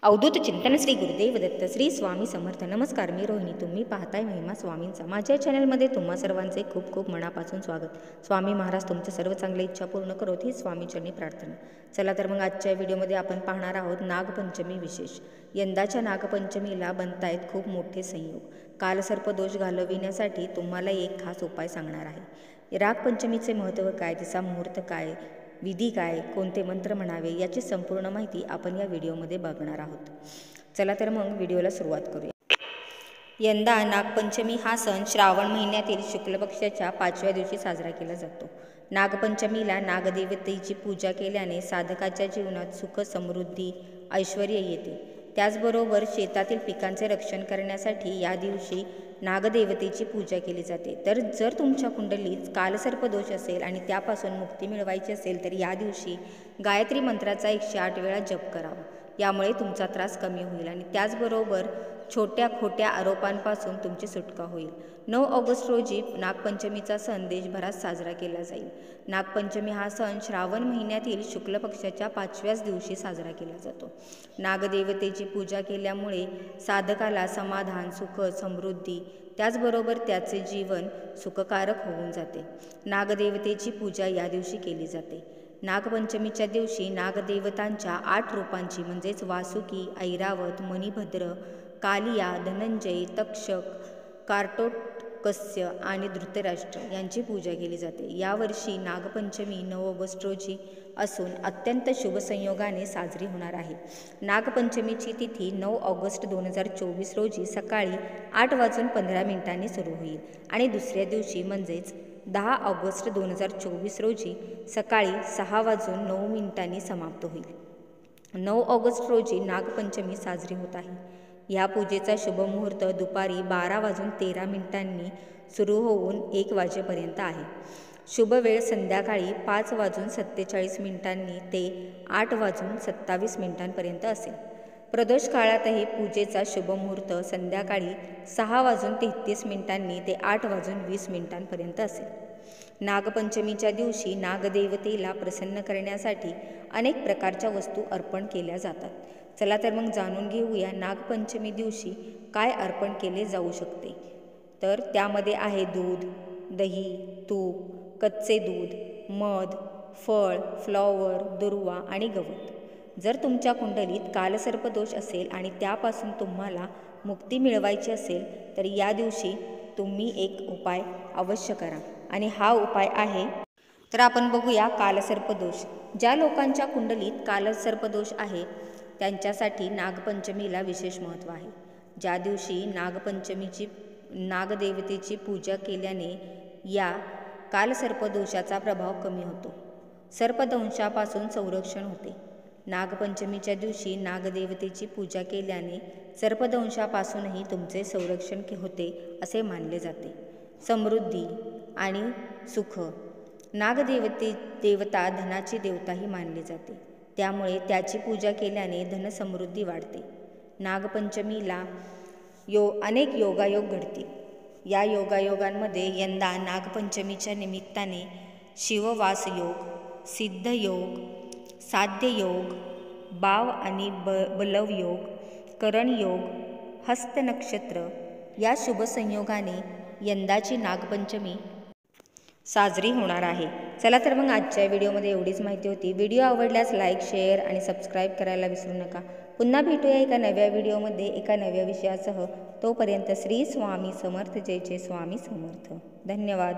अवधूत चिंतन श्री गुरुदेव दत्त श्री स्वामी समर्थ. नमस्कार, मी रोहिणी. तुम्ही पाहताय महिमा स्वामींचा. माझ्या चॅनलमध्ये तुम्हा सर्वांचे खूप खूप मनापासून स्वागत. स्वामी महाराज तुमच्या सर्व चांगल्या इच्छा पूर्ण करोत ही स्वामीचरणी प्रार्थना. चला तर मग आजच्या व्हिडिओमध्ये आपण पाहणार आहोत नागपंचमी विशेष. यंदाच्या नागपंचमीला बनतायत खूप मोठे संयोग. कालसर्पदोष घालविण्यासाठी तुम्हाला एक खास उपाय सांगणार आहे. नागपंचमीचे महत्त्व काय, तिचा मुहूर्त काय, विधी काय, कोणते मंत्र म्हणावे याची संपूर्ण माहिती आपण या व्हिडिओमध्ये बघणार आहोत. चला तर मग व्हिडिओला सुरुवात करूया. यंदा नागपंचमी हा सण श्रावण महिन्यातील शुक्ल पक्षाच्या 5व्या दिवशी साजरा केला जातो. नागपंचमीला नागदेवतेची पूजा केल्याने साधकाच्या जीवनात सुख, समृद्धी, ऐश्वर येते. त्याचबरोबर शेतातील पिकांचे रक्षण करण्यासाठी या दिवशी नागदेवतेची पूजा केली जाते. तर जर तुमच्या कुंडलीत कालसर्पदोष असेल आणि त्यापासून मुक्ती मिळवायची असेल तर या दिवशी गायत्री मंत्राचा 108 वेळा जप करावा. यामुळे तुमचा त्रास कमी होईल आणि त्याचबरोबर छोट्या खोट्या आरोपांपासून तुमची सुटका होईल. 9 ऑगस्ट रोजी नागपंचमीचा सण देशभरात साजरा केला जाईल. नागपंचमी हा सण श्रावण महिन्यातील शुक्ल पक्षाच्या 5व्याच दिवशी साजरा केला जातो. नागदेवतेची पूजा केल्यामुळे साधकाला समाधान, सुख, समृद्धी, त्याचबरोबर त्याचे जीवन सुखकारक होऊन जाते. नागदेवतेची पूजा या दिवशी केली जाते. नागपंचमीच्या दिवशी नागदेवतांच्या 8 रूपांची म्हणजेच वासुकी, ऐरावत, मणिभद्र, कालिया, धनंजय, तक्षक, कार्तोटकस्य आणि धृतराष्ट्र यांची पूजा केली जाते. यावर्षी नागपंचमी 9 ऑगस्ट रोजी असून अत्यंत शुभ संयोगाने साजरी होणार आहे. नागपंचमीची तिथी 9 ऑगस्ट 2024 रोजी सकाळी 8:15 सुरू होईल आणि दुसऱ्या दिवशी म्हणजेच 10 ऑगस्ट 2024 रोजी सकाळी 6:09 समाप्त होईल. 9 ऑगस्ट रोजी नागपंचमी साजरी होत आहे. ह्या पूजेचा शुभमुहूर्त दुपारी 12:13 सुरू होऊन 1 वाजेपर्यंत आहे. शुभ वेळ संध्याकाळी 5:47 ते 8:27 असेल. प्रदोष काळातही पूजेचा शुभमुहूर्त संध्याकाळी 6:33 ते 8:20 असेल. नागपंचमीच्या दिवशी नागदेवतेला प्रसन्न करण्यासाठी अनेक प्रकारच्या वस्तू अर्पण केल्या जातात. चला तर मग जाणून घेऊया नागपंचमी दिवशी काय अर्पण केले जाऊ शकते. तर त्यामध्ये आहे दूध, दही, तूप, कच्चे दूध, मध, फळ, फ्लॉवर, दुर्वा आणि गवत. जर तुमच्या कुंडलीत कालसर्पदोष असेल आणि त्यापासून तुम्हाला मुक्ती मिळवायची असेल तर या दिवशी तुम्ही एक उपाय अवश्य करा आणि हा उपाय आहे. तर आपण बघूया कालसर्पदोष. ज्या लोकांच्या कुंडलीत कालसर्पदोष आहे त्यांच्यासाठी नागपंचमीला विशेष महत्त्व आहे. ज्या दिवशी नागदेवतेची पूजा केल्याने या कालसर्पदोषाचा प्रभाव कमी होतो. सर्पदंशापासून संरक्षण होते. नागपंचमीच्या दिवशी नागदेवतेची पूजा केल्याने सर्पदंशापासूनही तुमचे संरक्षण होते असे मानले जाते. समृद्धी आणि सुख. देवता धनाची देवताही मानली जाते. त्यामुळे त्याची पूजा केल्याने धनसमृद्धी वाढते. नागपंचमीला अनेक योगायोग घडतील. या योगायोगांमध्ये यंदा नागपंचमीच्या निमित्ताने शिववास योग, सिद्ध योग, साध्य योग, बाव आणि बलव योग, करण योग, हस्त नक्षत्र या शुभ संयोगाने यंदाची नागपंचमी साजरी होणार आहे. चला तर मग आजच्या व्हिडिओमध्ये एवढीच माहिती होती. व्हिडिओ आवडल्यास लाईक, शेअर आणि सबस्क्राईब करायला विसरू नका. पुन्हा भेटूया एका नव्या व्हिडिओमध्ये एका नव्या विषयासह. तोपर्यंत श्री स्वामी समर्थ. जय जय स्वामी समर्थ. धन्यवाद.